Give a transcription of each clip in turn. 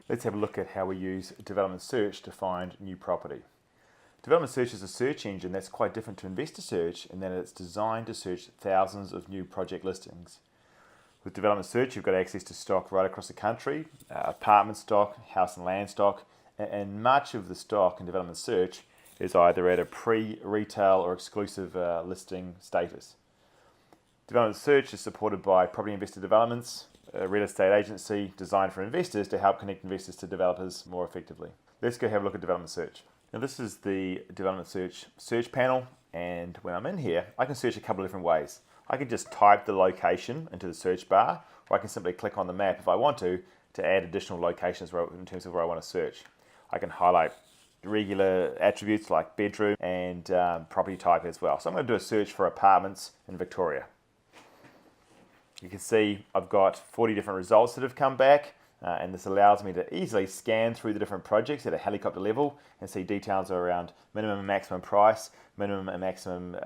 Let's have a look at how we use development search to find new property. Development search is a search engine that's quite different to investor search in that it's designed to search thousands of new project listings. With development search, you've got access to stock right across the country, apartment stock, house and land stock, and much of the stock in development search is either at a pre-retail or exclusive listing status. Development search is supported by Property Investor Developments, a real estate agency designed for investors to help connect investors to developers more effectively. Let's go have a look at development search. Now this is the development search panel, and when I'm in here, I can search a couple of different ways. I can just type the location into the search bar, or I can simply click on the map if I want to add additional locations in terms of where I want to search. I can highlight regular attributes like bedroom and property type as well. So I'm going to do a search for apartments in Victoria. You can see I've got 40 different results that have come back, and this allows me to easily scan through the different projects at a helicopter level and see details around minimum and maximum price, minimum and maximum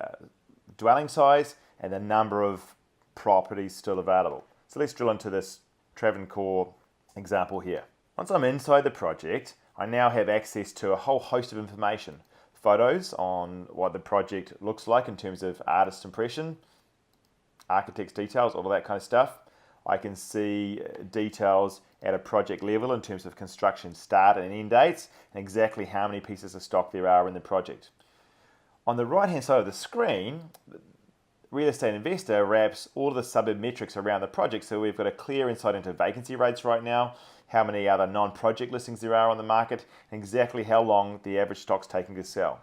dwelling size, and the number of properties still available. So let's drill into this Travancore example here. Once I'm inside the project, I now have access to a whole host of information. Photos on what the project looks like in terms of artist impression, architect's details, all of that kind of stuff. I can see details at a project level in terms of construction start and end dates and exactly how many pieces of stock there are in the project. On the right hand side of the screen, RealEstateInvestar wraps all of the suburb metrics around the project, so we've got a clear insight into vacancy rates right now, how many other non-project listings there are on the market, and exactly how long the average stock's taking to sell.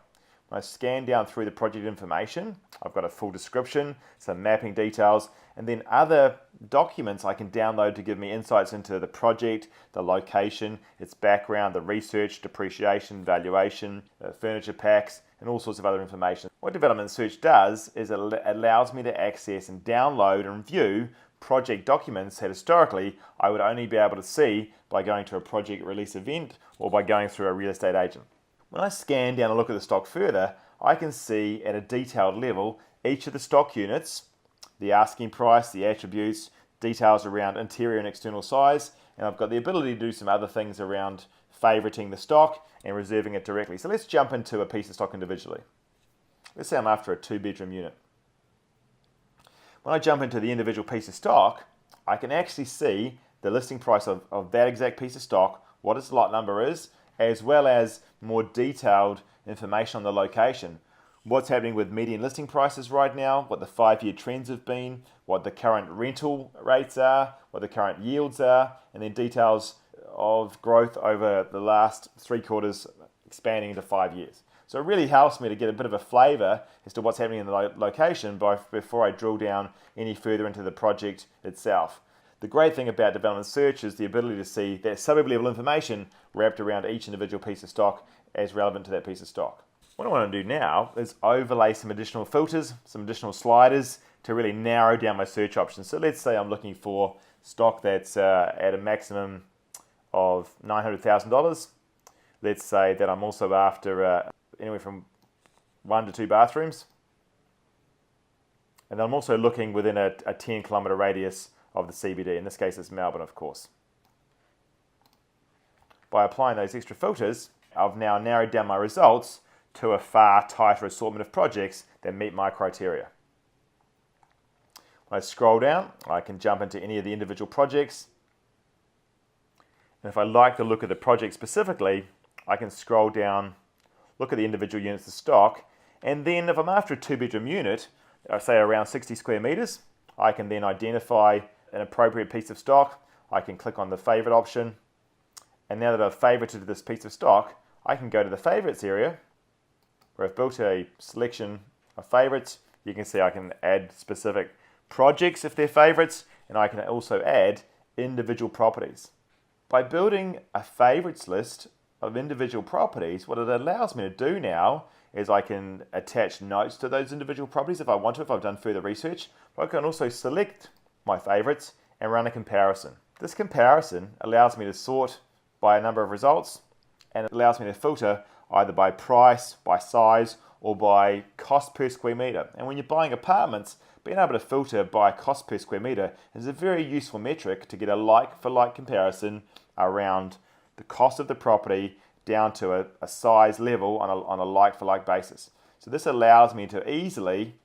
When I scan down through the project information, I've got a full description, some mapping details, and then other documents I can download to give me insights into the project, the location, its background, the research, depreciation, valuation, furniture packs, and all sorts of other information. What development search does is it allows me to access and download and view project documents that historically I would only be able to see by going to a project release event or by going through a real estate agent. When I scan down and look at the stock further, I can see at a detailed level each of the stock units, the asking price, the attributes, details around interior and external size, and I've got the ability to do some other things around favoriting the stock and reserving it directly. So let's jump into a piece of stock individually. Let's say I'm after a 2-bedroom unit. When I jump into the individual piece of stock, I can actually see the listing price of that exact piece of stock, what its lot number is, as well as more detailed information on the location. What's happening with median listing prices right now, what the 5-year trends have been, what the current rental rates are, what the current yields are, and then details of growth over the last 3 quarters expanding into 5 years. So it really helps me to get a bit of a flavour as to what's happening in the location before I drill down any further into the project itself. The great thing about development search is the ability to see that suburb level information wrapped around each individual piece of stock as relevant to that piece of stock. What I want to do now is overlay some additional filters, some additional sliders to really narrow down my search options. So let's say I'm looking for stock that's at a maximum of $900,000. Let's say that I'm also after anywhere from 1 to 2 bathrooms. And I'm also looking within a 10-kilometre radius of the CBD. In this case, it's Melbourne, of course. By applying those extra filters, I've now narrowed down my results to a far tighter assortment of projects that meet my criteria. When I scroll down, I can jump into any of the individual projects. And if I like the look of the project specifically, I can scroll down, look at the individual units of stock, and then if I'm after a 2-bedroom unit, say around 60 square metres, I can then identify an appropriate piece of stock. I can click on the favourite option, and now that I've favorited this piece of stock, I can go to the favourites area where I've built a selection of favourites. You can see I can add specific projects if they're favourites, and I can also add individual properties. By building a favourites list of individual properties, what it allows me to do now is I can attach notes to those individual properties if I want to, if I've done further research, but I can also select my favourites and run a comparison. This comparison allows me to sort by a number of results, and it allows me to filter either by price, by size, or by cost per square metre. And when you're buying apartments, being able to filter by cost per square metre is a very useful metric to get a like-for-like comparison around the cost of the property down to a size level on a like-for-like basis. So this allows me to easily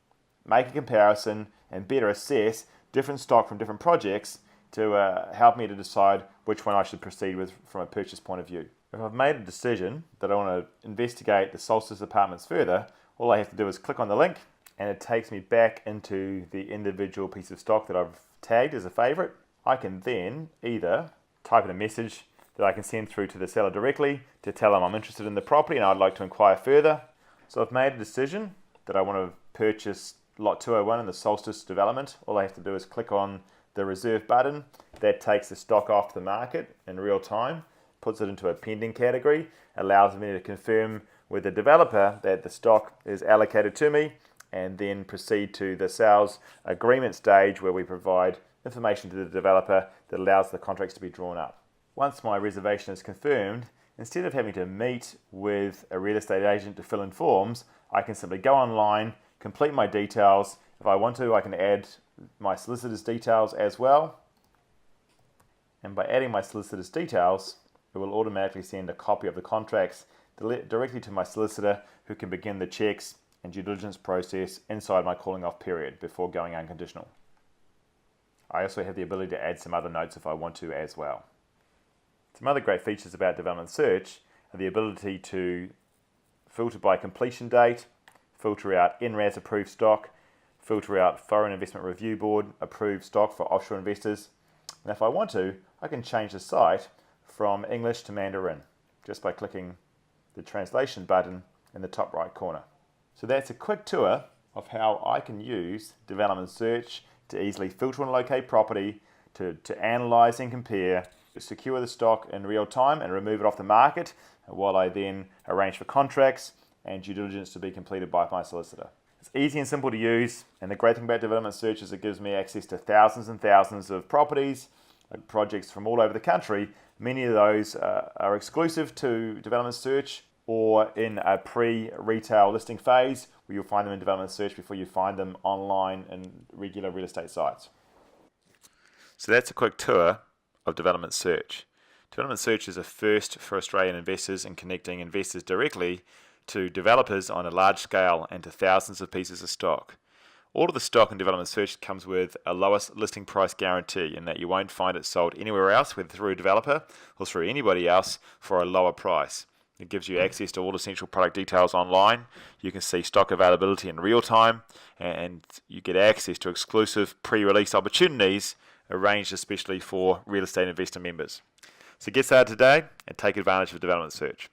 make a comparison and better assess different stock from different projects to help me to decide which one I should proceed with from a purchase point of view. If I've made a decision that I want to investigate the Solstice apartments further, all I have to do is click on the link and it takes me back into the individual piece of stock that I've tagged as a favorite. I can then either type in a message that I can send through to the seller directly to tell them I'm interested in the property and I'd like to inquire further. So I've made a decision that I want to purchase lot 201 in the Solstice development. All I have to do is click on the reserve button. That takes the stock off the market in real time, puts it into a pending category, allows me to confirm with the developer that the stock is allocated to me, and then proceed to the sales agreement stage where we provide information to the developer that allows the contracts to be drawn up. Once my reservation is confirmed, instead of having to meet with a real estate agent to fill in forms, I can simply go online, complete my details. If I want to, I can add my solicitor's details as well. And by adding my solicitor's details, it will automatically send a copy of the contracts directly to my solicitor, who can begin the checks and due diligence process inside my calling off period before going unconditional. I also have the ability to add some other notes if I want to as well. Some other great features about Development Search are the ability to filter by completion date, filter out NRAS approved stock, filter out Foreign Investment Review Board approved stock for offshore investors. And if I want to, I can change the site from English to Mandarin just by clicking the translation button in the top right corner. So that's a quick tour of how I can use Development Search to easily filter and locate property, to analyze and compare, to secure the stock in real time and remove it off the market, while I then arrange for contracts and due diligence to be completed by my solicitor. It's easy and simple to use, and the great thing about Development Search is it gives me access to thousands and thousands of properties, projects from all over the country. Many of those are exclusive to Development Search or in a pre-retail listing phase, where you'll find them in Development Search before you find them online in regular real estate sites. So that's a quick tour of Development Search. Development Search is a first for Australian investors in connecting investors directly to developers on a large scale and to thousands of pieces of stock. All of the stock in Development Search comes with a lowest listing price guarantee, in that you won't find it sold anywhere else, whether through a developer or through anybody else, for a lower price. It gives you access to all essential product details online. You can see stock availability in real time, and you get access to exclusive pre-release opportunities arranged especially for real estate investor members. So get started today and take advantage of Development Search.